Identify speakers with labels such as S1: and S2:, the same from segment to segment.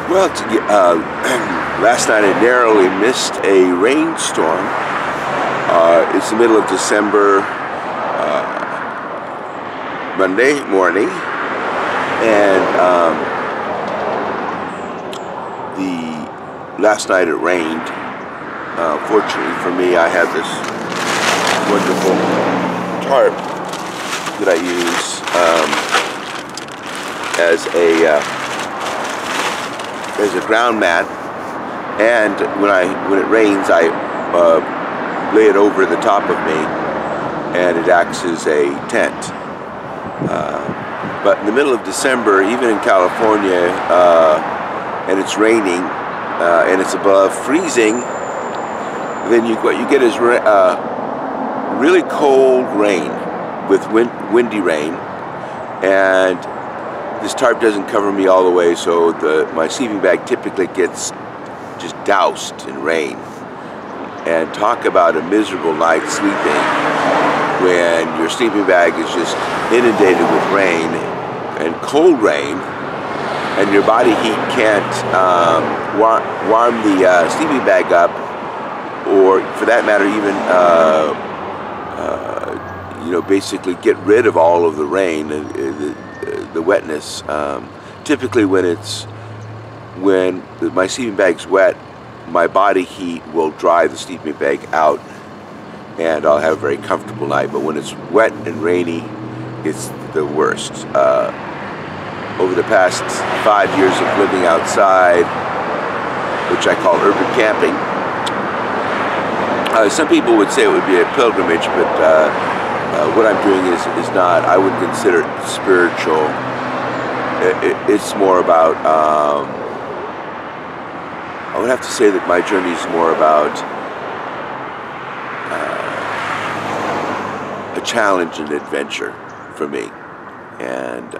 S1: Well, last night I narrowly missed a rainstorm. It's the middle of December, Monday morning, and last night it rained. Fortunately for me, I have this wonderful tarp that I use as a ground mat, and when it rains, I lay it over the top of me, and it acts as a tent. But in the middle of December, even in California, and it's raining, and it's above freezing, then what you get is really cold rain with windy rain, and this tarp doesn't cover me all the way, so my sleeping bag typically gets just doused in rain. And talk about a miserable night sleeping when your sleeping bag is just inundated with rain and cold rain, and your body heat can't warm the sleeping bag up, or for that matter even basically get rid of all of the rain, the wetness. Typically when my sleeping bag's wet, my body heat will dry the sleeping bag out, and I'll have a very comfortable night. But when it's wet and rainy, it's the worst. Over the past 5 years of living outside, which I call urban camping, some people would say it would be a pilgrimage, but what I'm doing is not, I would consider it spiritual. It's more about, I would have to say that my journey is more about a challenge and adventure for me. And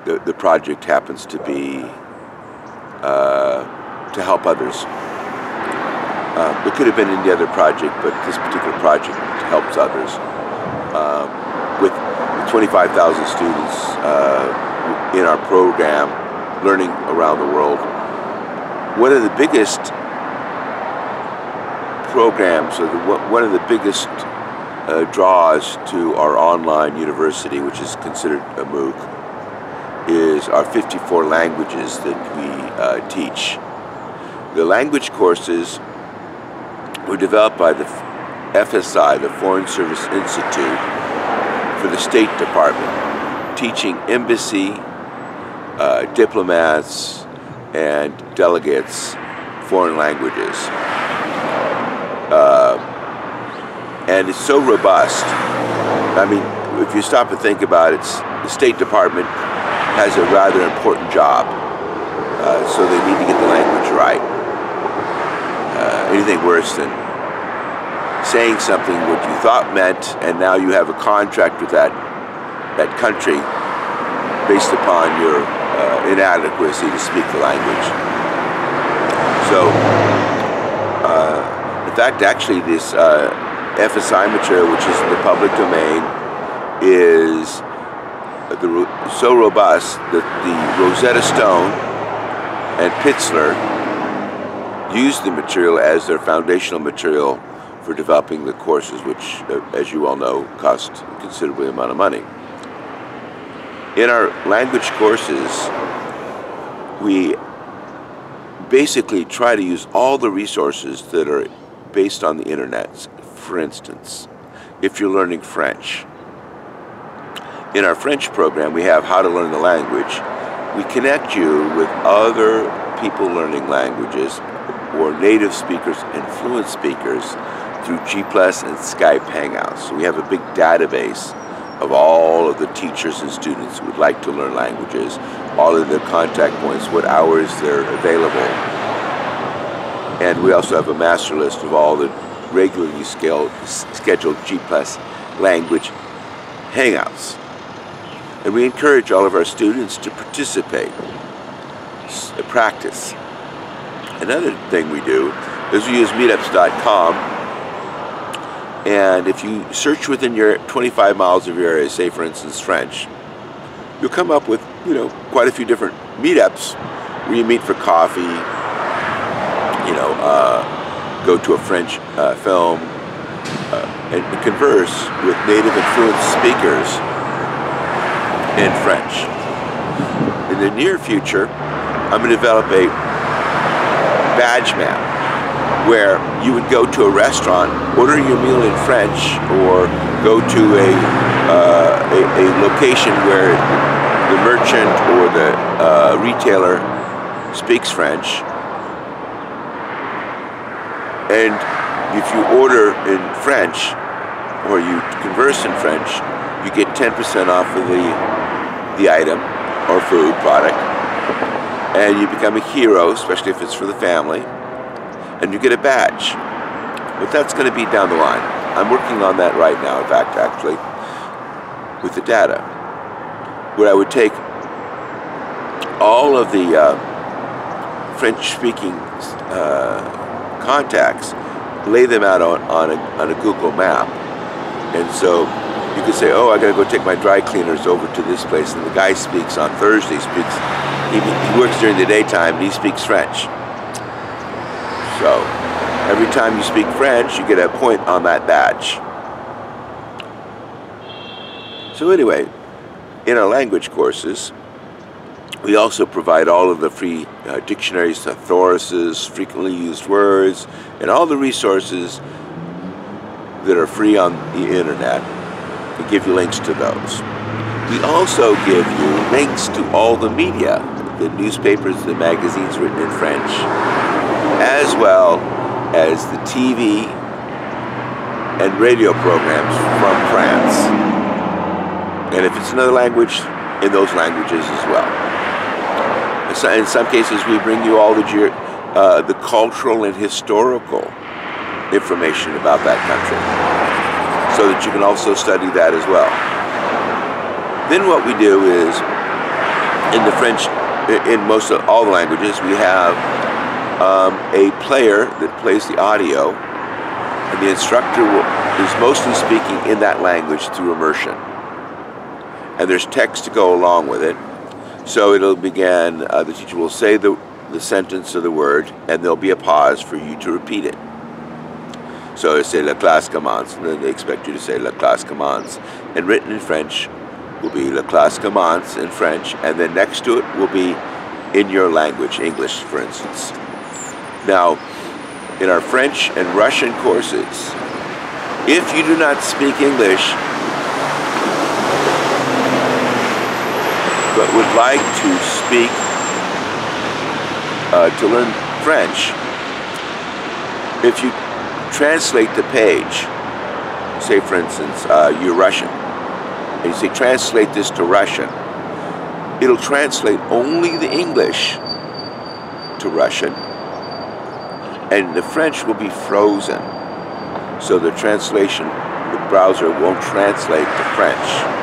S1: the project happens to be to help others. It could have been any other project, but this particular project helps others. With 25,000 students in our program, learning around the world. One of the biggest programs, or one of the biggest draws to our online university, which is considered a MOOC, is our 54 languages that we teach. The language courses were developed by the FSI, the Foreign Service Institute, for the State Department, teaching embassy, diplomats, and delegates foreign languages. And it's so robust. I mean, if you stop and think about it, the State Department has a rather important job, so they need to get the language right. Anything worse than saying something what you thought meant, and now you have a contract with that country based upon your inadequacy to speak the language. So, in fact, actually, this FSI material, which is in the public domain, is so robust that the Rosetta Stone and Pitzler used the material as their foundational material for developing the courses, which, as you all know, cost a considerable amount of money. In our language courses, we basically try to use all the resources that are based on the internet. For instance, if you're learning French, in our French program, we have How to Learn the Language. We connect you with other people learning languages, or native speakers and fluent speakers, through G+ and Skype Hangouts. So we have a big database of all of the teachers and students who would like to learn languages, all of their contact points, what hours they're available. And we also have a master list of all the regularly scheduled G+ language Hangouts. And we encourage all of our students to participate, practice. Another thing we do is we use meetups.com, and if you search within your 25 miles of your area, say for instance French, you'll come up with quite a few different meetups where you meet for coffee, you know, go to a French film, and converse with native and fluent speakers in French. In the near future, I'm going to develop a badge map where you would go to a restaurant, order your meal in French, or go to a location where the merchant or the retailer speaks French, and if you order in French or you converse in French, you get 10% off of the item or food product, and you become a hero, especially if it's for the family, and you get a badge. But that's going to be down the line. I'm working on that right now, in fact, actually, with the data, where I would take all of the French-speaking contacts, lay them out on a Google map, and so you could say, oh, I gotta go take my dry cleaners over to this place, and the guy speaks on Thursday, he works during the daytime, and he speaks French. So every time you speak French, you get a point on that badge. So anyway, in our language courses, we also provide all of the free dictionaries, thesauruses, frequently used words, and all the resources that are free on the internet. We give you links to those. We also give you links to all the media, the newspapers, the magazines written in French, as well as the TV and radio programs from France. And if it's another language, in those languages as well. In some cases, we bring you all the cultural and historical information about that country, so that you can also study that as well. Then what we do is, in the French, in most of all the languages, we have a player that plays the audio, and the instructor is mostly speaking in that language through immersion. And there's text to go along with it. So it'll begin, the teacher will say the sentence or the word, and there'll be a pause for you to repeat it. So they say, la classe commence, and then they expect you to say, la classe commence. And written in French will be, la classe commence in French, and then next to it will be in your language, English, for instance. Now, in our French and Russian courses, if you do not speak English, but would like to speak, to learn French, if you translate the page, say for instance, you're Russian, and you say translate this to Russian, it'll translate only the English to Russian, and the French will be frozen. So the translation, the browser won't translate to French.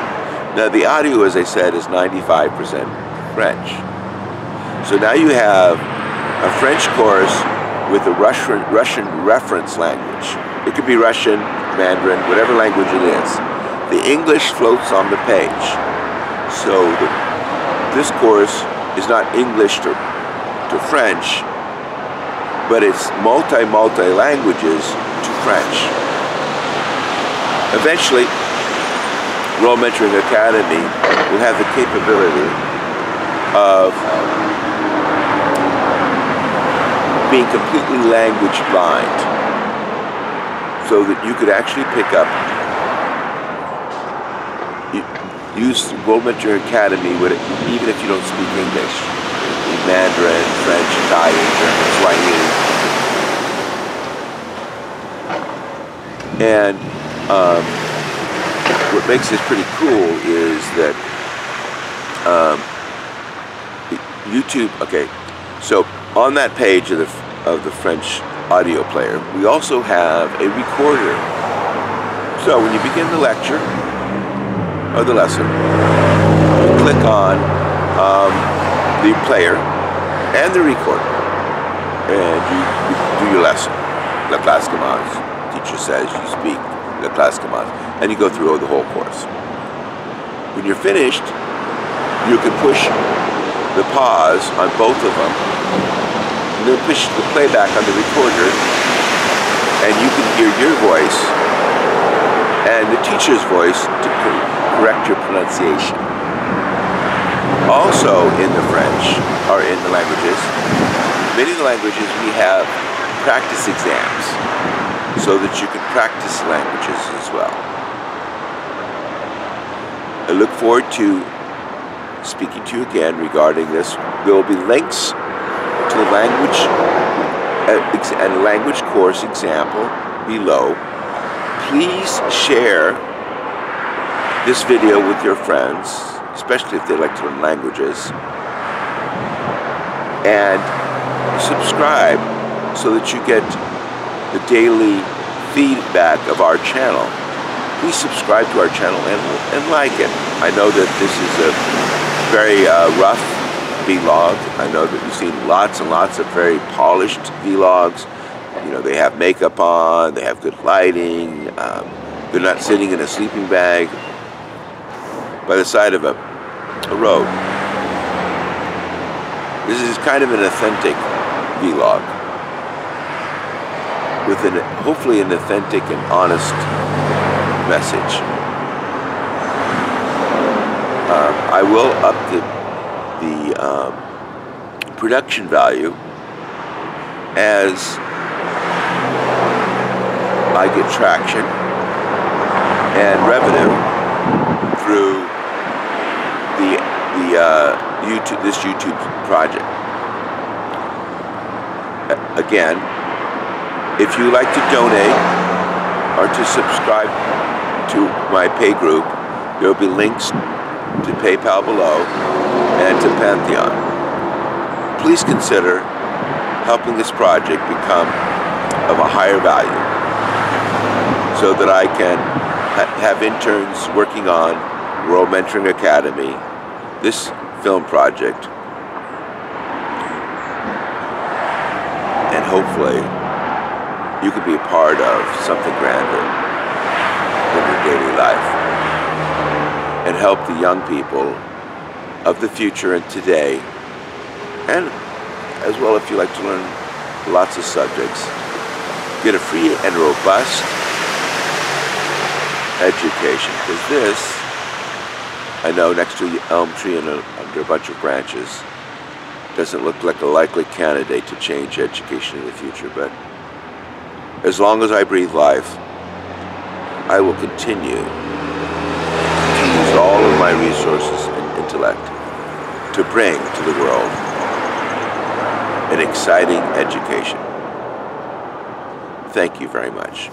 S1: Now the audio, as I said, is 95% French. So now you have a French course with a Russian reference language. It could be Russian, Mandarin, whatever language it is. The English floats on the page. So this course is not English to French, but it's multi languages to French. Eventually, World Mentoring Academy will have the capability of being completely language blind, so that you could actually pick up, use World Mentoring Academy even if you don't speak English, in Mandarin, French, Italian, German, Swahili. And what makes this pretty cool is that YouTube, okay, so on that page of the French audio player, we also have a recorder. So when you begin the lecture or the lesson, you click on the player and the recorder, and you do your lesson. La classe commence. Teacher says you speak. La classe commence, and you go through the whole course. When you're finished, you can push the pause on both of them, and then push the playback on the recorder, and you can hear your voice and the teacher's voice to correct your pronunciation. Also in the French, or in the languages, many of the languages we have practice exams so that you can practice languages as well. I look forward to speaking to you again regarding this. There will be links to the language and language course example below. Please share this video with your friends, especially if they like to learn languages, and subscribe so that you get the daily feedback of our channel. Please subscribe to our channel and like it. I know that this is a very rough vlog. I know that you've seen lots and lots of very polished vlogs. You know, they have makeup on, they have good lighting, they're not sitting in a sleeping bag by the side of a road. This is kind of an authentic vlog with hopefully an authentic and honest message. I will up the production value as I get traction and revenue through this YouTube project. Again, if you like to donate or to subscribe to my pay group, there will be links to PayPal below and to Pantheon. Please consider helping this project become of a higher value so that I can have interns working on World Mentoring Academy, this film project, and hopefully you can be a part of something grander in your daily life and help the young people of the future and today, and as well if you like to learn lots of subjects, get a free and robust education, because this, I know next to an elm tree and under a bunch of branches, doesn't look like a likely candidate to change education in the future, but as long as I breathe life, I will continue to use all of my resources and intellect to bring to the world an exciting education. Thank you very much.